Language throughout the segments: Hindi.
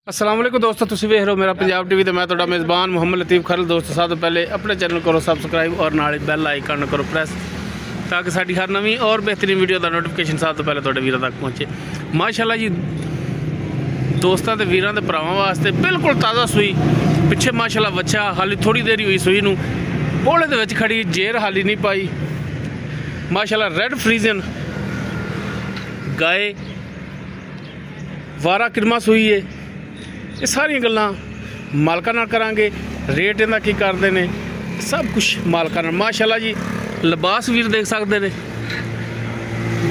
अस्सलाम वालेकुम दोस्तों, तुम वेख रहे हो मेरा पंजाब टीवी। तो मैं तुहाडा मेज़बान मुहम्मद लतीफ़ खरल। दोस्तों सब तो पहले अपने चैनल करो सबसक्राइब और नाल बैल आइकन करो प्रेस, ताकि साडी हर नवी और बेहतरीन वीडियो का नोटिफिकेशन सब तो पहले तुहाडे वीरां तक पहुँचे। माशाअल्लाह जी, दोस्तों के वीरां के भरावां वास्ते बिल्कुल ताज़ा सूई पिछे माशाअल्लाह बच्चा हाली थोड़ी देर हुई सूई नूं, बोले दे विच खड़ी, जेर हाली नहीं पाई। माशाअल्लाह रेड फ्रीजन गाय वारा किरमा सूई है। ये सारिया गल्लां मालकां नाल करांगे, रेट इहदा की करदे ने, सब कुछ मालकां नाल। माशाअल्लाह जी, लिबास वीर देख सकते ने,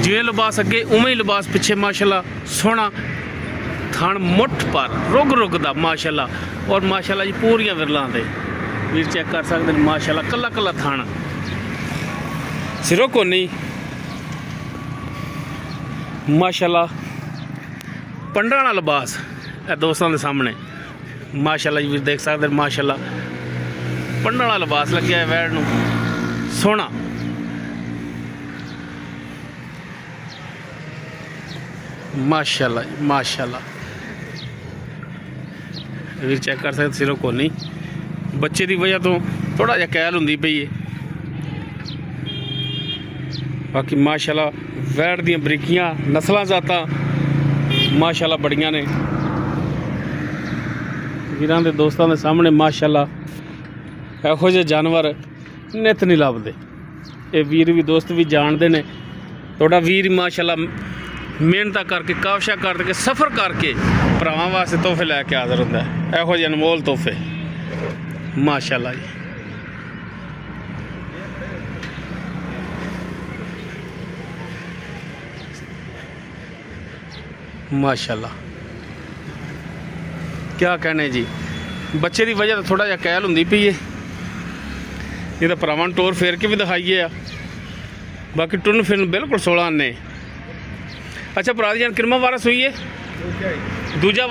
जिवें लिबास अगे उवें ही लिबास पिछे। माशाअल्लाह सोहना थान मुठ पर रुग रुग दा माशाअल्लाह। और माशाअल्लाह जी पूरियां विरलां दे वीर चेक कर सकते हैं। माशाअल्लाह कला कला थान सिरों कोनी माशाअल्लाह। पंडा वाला लिबास दोस्तों के सामने माशाअल्लाह जी वीर देख सकते हैं। माशाअल्लाह पंडा वाला लिबास लग्या है वैड़ नूं सोहना। माशाअल्लाह जी माशाअल्लाह, वीर चेक कर सकते सिरों कोनी। बच्चे की वजह तो थोड़ा जिहा कैल हुंदी पई है। बाकी माशाअल्लाह वैड़ दी बरीकियां नस्लां जातां माशाअल्लाह बड़ियां ने वीरां दे दोस्तों के सामने। माशाअल्लाह इहो जिहे जानवर नित नहीं लभदे। ये वीर भी दोस्त भी जानते ने। थोड़ा वीर माशाअल्लाह मेहनत करके कावशा करके सफ़र करके भरावां वास्ते तोहफे लैके हाज़र हुंदा है। इहो जिहे अनमोल तोहफे माशाअल्लाह जी। माशाअल्लाह क्या कहने जी, बच्चे की वजह तो थोड़ा जिहा कैल हुंदी पई है। ये तो भरावां टोर फेर के भी दिखाइए। बाकी टुन फिर बिल्कुल 16 आने। अच्छा भरा जी किरमा वारा सूई है? दूजा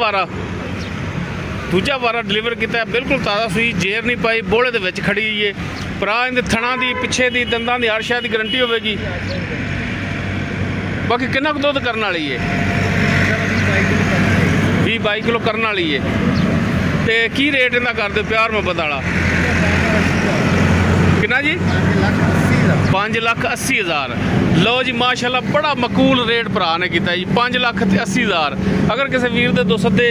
वारा डिलीवर किया, बिल्कुल ताज़ा सूई, जेर नहीं पाई, बोले दे विच खड़ी हुई है। भरा इहदे थणा दी पिछे दी दंदां दी हर शै दी गारंटी होगी। बाकी कितना कुछ दुध करने वाली है? 20-22 किलो करने वाली है। तो की रेट इन्ना कर दो प्यार मुहब्बत वाला? कितना जी? 5,80,000। लो जी माशाअल्लाह बड़ा मकूल रेट भरा ने किया जी, 5,80,000। अगर किसी वीर दे 200 दे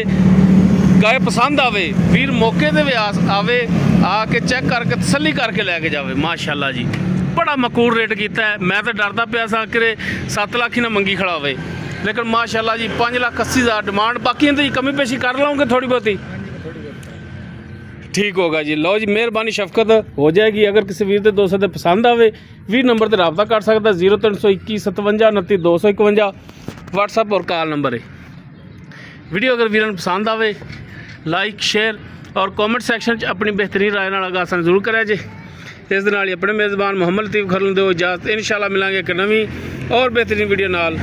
गाय पसंद आवे, वीर मौके ते भी आवे, आके चेक करके तसल्ली करके लैके जावे। माशाअल्लाह जी बड़ा मकूल रेट किया है। मैं तो डरदा पिया सा कि 7 लाख ही ना मंगी खड़ा होवे, लेकिन माशाअल्लाह जी 5,80,000 डिमांड। बाकी इनकी कमी पेशी कर लाऊंगे थोड़ी बहुती, ठीक होगा जी। लो जी मेहरबानी शफकत हो जाएगी। अगर किसी वीर के 200 दे पसंद आवे, वीर नंबर पर रबता कर सकता। 0321 57 29 251 व्हाट्सअप और कॉल नंबर है। वीडियो अगर वीर पसंद आवे, लाइक शेयर और कॉमेंट सैक्शन अपनी बेहतरीन राय नाल आगासन जरूर करें जे। इस दे नाल अपने मेज़बान मुहम्मद लतीफ़ खरल दो इजाज़त। इंशाअल्लाह मिलांगे एक नवी और बेहतरीन वीडियो नाल।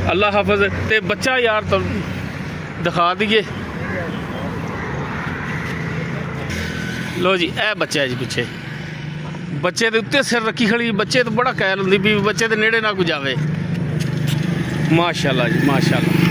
अल्लाह हाफिज़। ते बच्चा यार तो दिखा दिए। लो जी ए बच्चा है जी, पिछे बच्चे के उत्ते सिर रखी खड़ी। बच्चे तो बड़ा कैल हुंदी भी, बच्चे के नेड़े ना कोई जावे। माशाअल्लाह जी माशाअल्लाह।